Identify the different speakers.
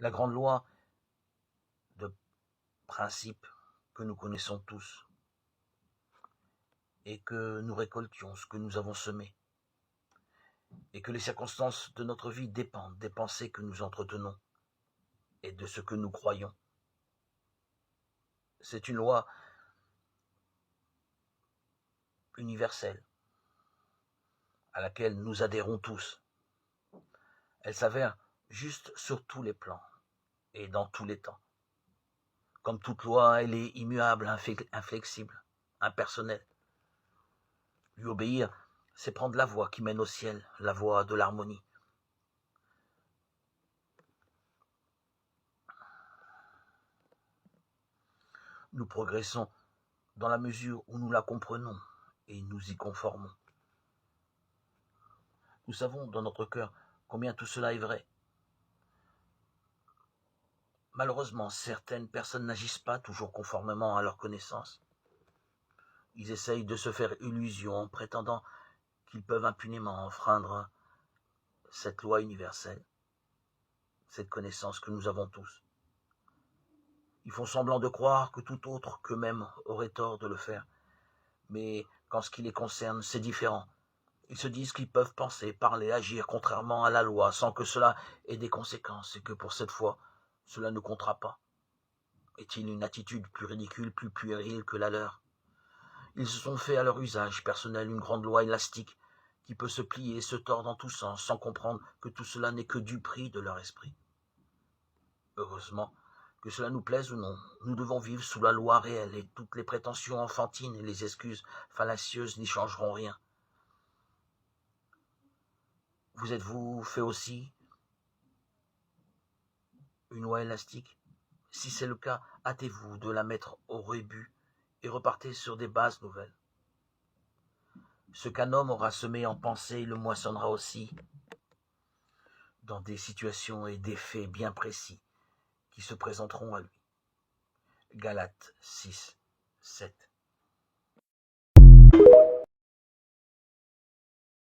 Speaker 1: La grande loi de principe que nous connaissons tous et que nous récoltions ce que nous avons semé et que les circonstances de notre vie dépendent des pensées que nous entretenons et de ce que nous croyons. C'est une loi universelle à laquelle nous adhérons tous. Elle s'avère juste sur tous les plans et dans tous les temps. Comme toute loi, elle est immuable, inflexible, impersonnelle. Lui obéir, c'est prendre la voie qui mène au ciel, la voie de l'harmonie. Nous progressons dans la mesure où nous la comprenons et nous y conformons. Nous savons dans notre cœur combien tout cela est vrai. Malheureusement, certaines personnes n'agissent pas toujours conformément à leur connaissance. Ils essayent de se faire illusion en prétendant qu'ils peuvent impunément enfreindre cette loi universelle, cette connaissance que nous avons tous. Ils font semblant de croire que tout autre qu'eux-mêmes aurait tort de le faire, mais qu'en ce qui les concerne, c'est différent. Ils se disent qu'ils peuvent penser, parler, agir contrairement à la loi sans que cela ait des conséquences et que pour cette fois, cela ne comptera pas. Est-il une attitude plus ridicule, plus puérile que la leur? Ils se sont fait à leur usage personnel une grande loi élastique qui peut se plier et se tordre en tous sens sans comprendre que tout cela n'est que du prix de leur esprit. Heureusement, que cela nous plaise ou non, nous devons vivre sous la loi réelle et toutes les prétentions enfantines et les excuses fallacieuses n'y changeront rien. Vous êtes-vous fait aussi une loi élastique? Si c'est le cas, hâtez-vous de la mettre au rébut et repartez sur des bases nouvelles. Ce qu'un homme aura semé en pensée, il le moissonnera aussi dans des situations et des faits bien précis qui se présenteront à lui. Galates 6, 7.